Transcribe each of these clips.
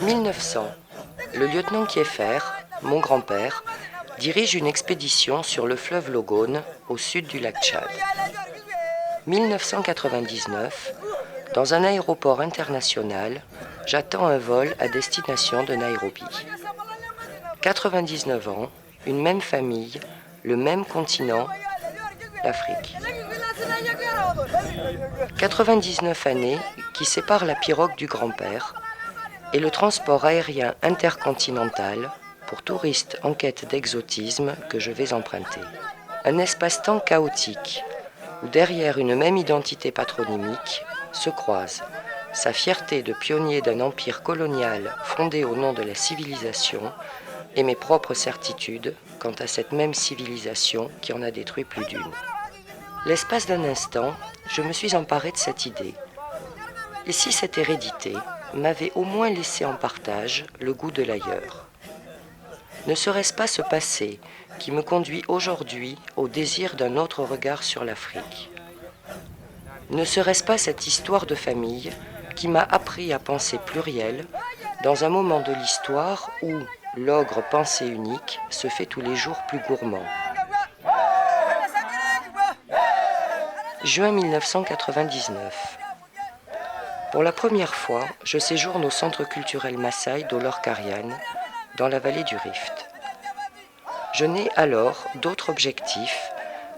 1900. Le lieutenant Kieffer, mon grand-père, dirige une expédition sur le fleuve Logone, au sud du lac Tchad. 1999. Dans un aéroport international, j'attends un vol à destination de Nairobi. 99 ans, une même famille, le même continent, l'Afrique. 99 années qui séparent la pirogue du grand-père et le transport aérien intercontinental pour touristes en quête d'exotisme que je vais emprunter. Un espace-temps chaotique où derrière une même identité patronymique se croisent sa fierté de pionnier d'un empire colonial fondé au nom de la civilisation et mes propres certitudes quant à cette même civilisation qui en a détruit plus d'une. L'espace d'un instant, je me suis emparé de cette idée. Et si cette hérédité m'avait au moins laissé en partage le goût de l'ailleurs? Ne serait-ce pas ce passé qui me conduit aujourd'hui au désir d'un autre regard sur l'Afrique? Ne serait-ce pas cette histoire de famille qui m'a appris à penser pluriel dans un moment de l'histoire où l'ogre pensée unique se fait tous les jours plus gourmand? Juin 1999. Pour la première fois, je séjourne au centre culturel Maasai d'Olorkarian, dans la vallée du Rift. Je n'ai alors d'autre objectif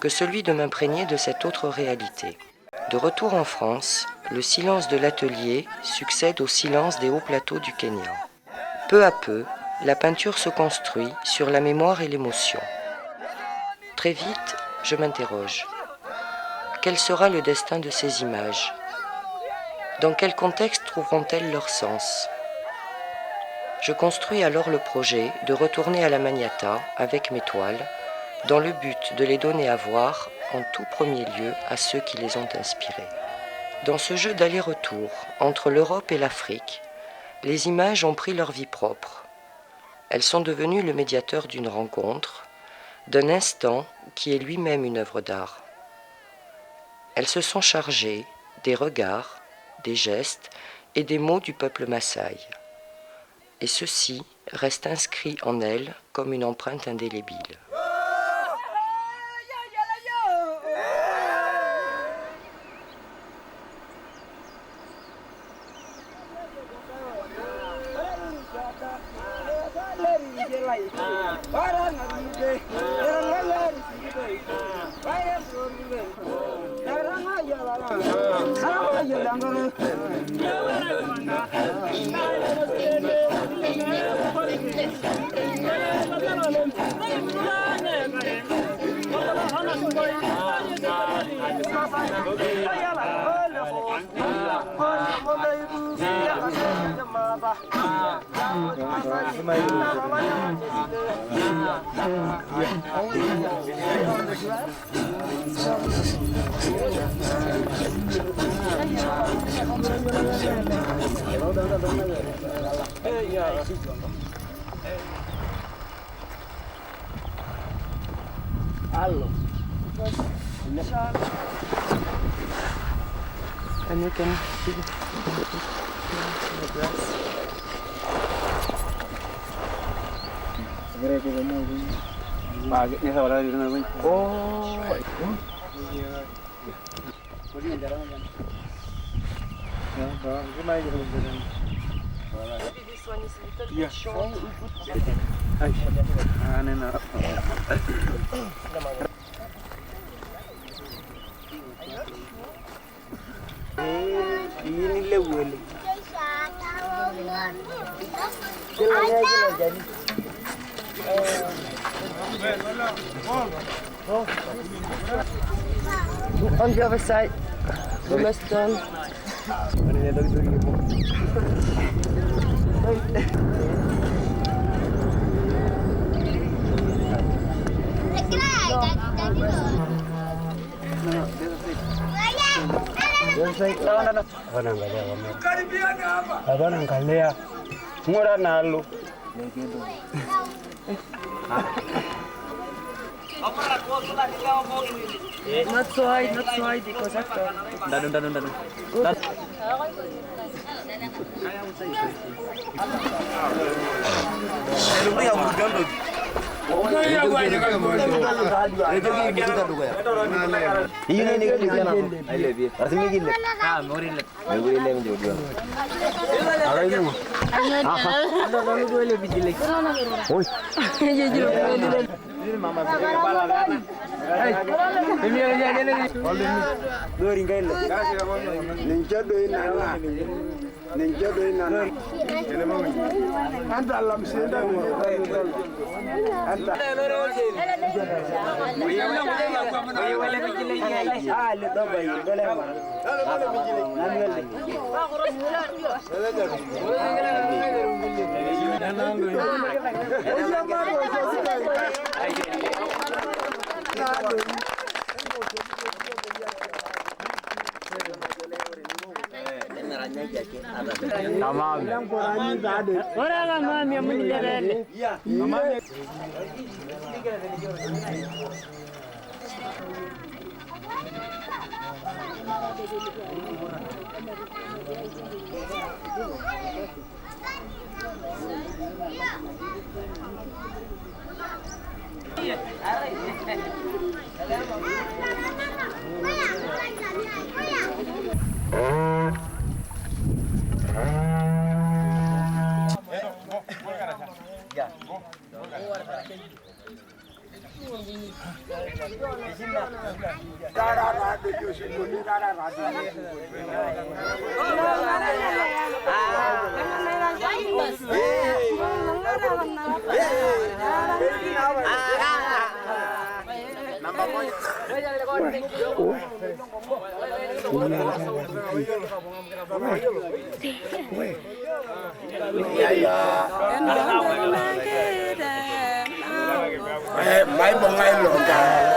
que celui de m'imprégner de cette autre réalité. De retour en France, le silence de l'atelier succède au silence des hauts plateaux du Kenya. Peu à peu, la peinture se construit sur la mémoire et l'émotion. Très vite, je m'interroge. Quel sera le destin de ces images? Dans quel contexte trouveront-elles leur sens? Je construis alors le projet de retourner à la Maniata avec mes toiles, dans le but de les donner à voir en tout premier lieu à ceux qui les ont inspirées. Dans ce jeu d'aller-retour entre l'Europe et l'Afrique, les images ont pris leur vie propre. Elles sont devenues le médiateur d'une rencontre, d'un instant qui est lui-même une œuvre d'art. Elles se sont chargées des regards, des gestes et des mots du peuple Maasai. Et ceci reste inscrit en elles comme une empreinte indélébile. Allo. And you can see the grass. Oh. Maybe this one is a little bit short. On the other side, we must turn. Not so high, because after. Mấy bông ngay lộn cả.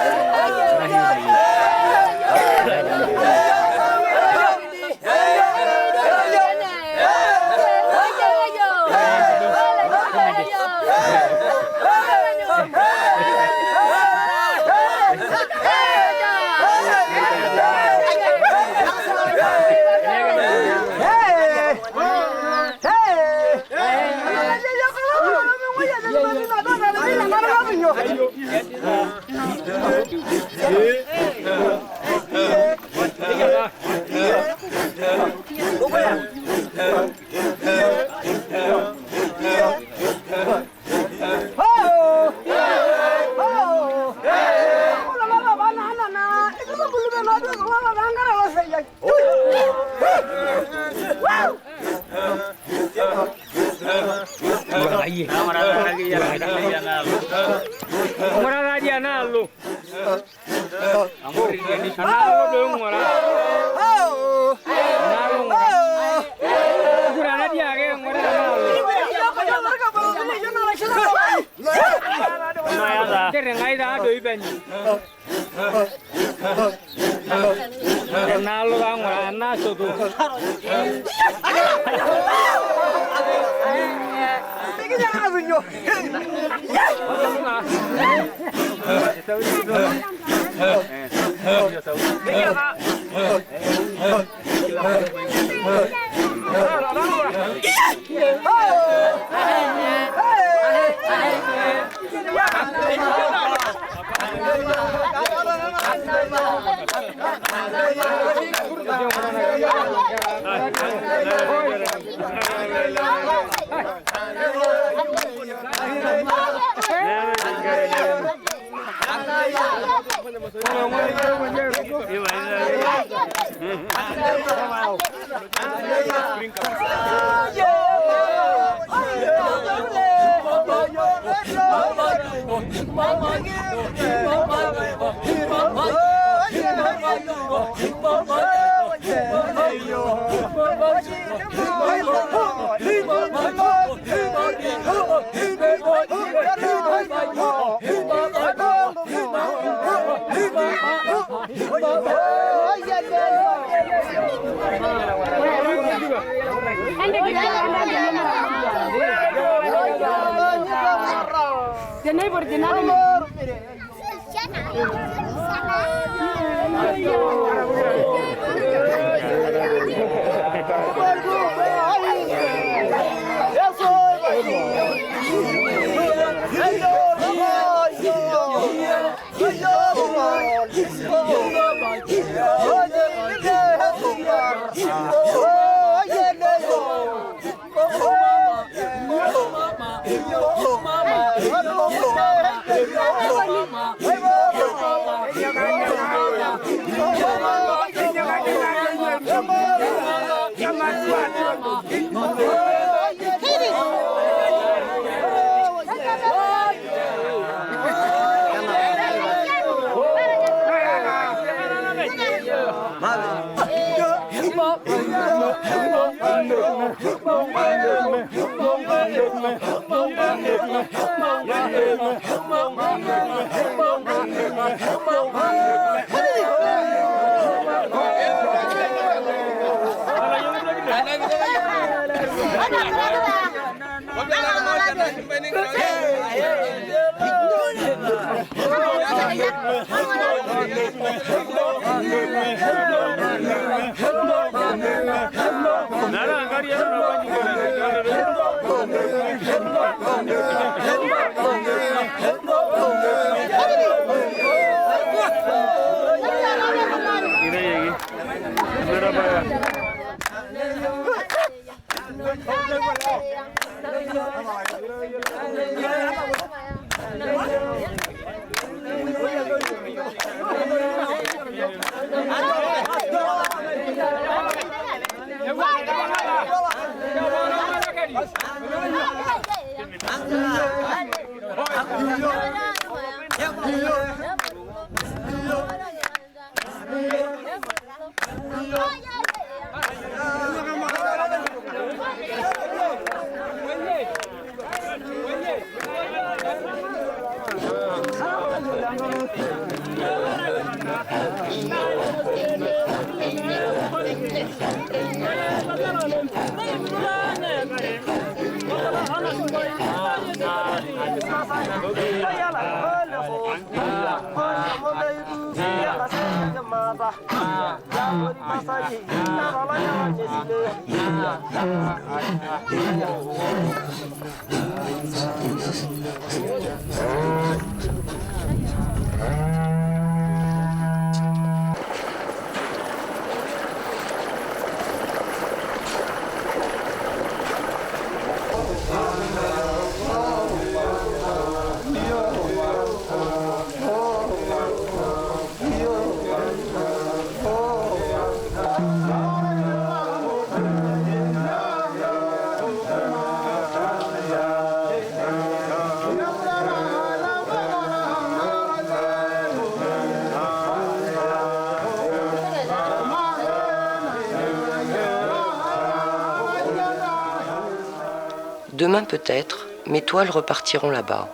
Demain peut-être, mes toiles repartiront là-bas.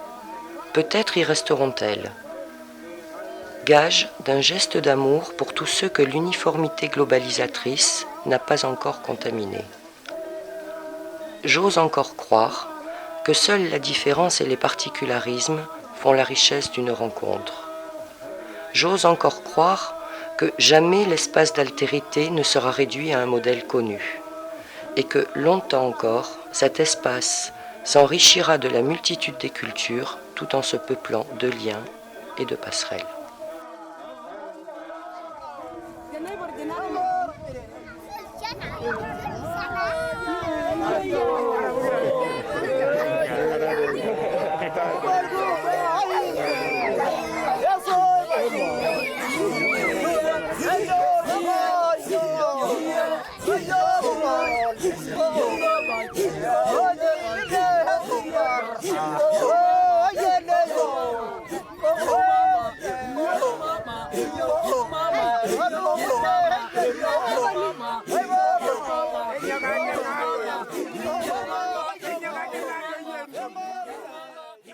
Peut-être y resteront-elles. Gage d'un geste d'amour pour tous ceux que l'uniformité globalisatrice n'a pas encore contaminés. J'ose encore croire que seule la différence et les particularismes font la richesse d'une rencontre. J'ose encore croire que jamais l'espace d'altérité ne sera réduit à un modèle connu, et que longtemps encore, cet espace s'enrichira de la multitude des cultures tout en se peuplant de liens et de passerelles. Hey,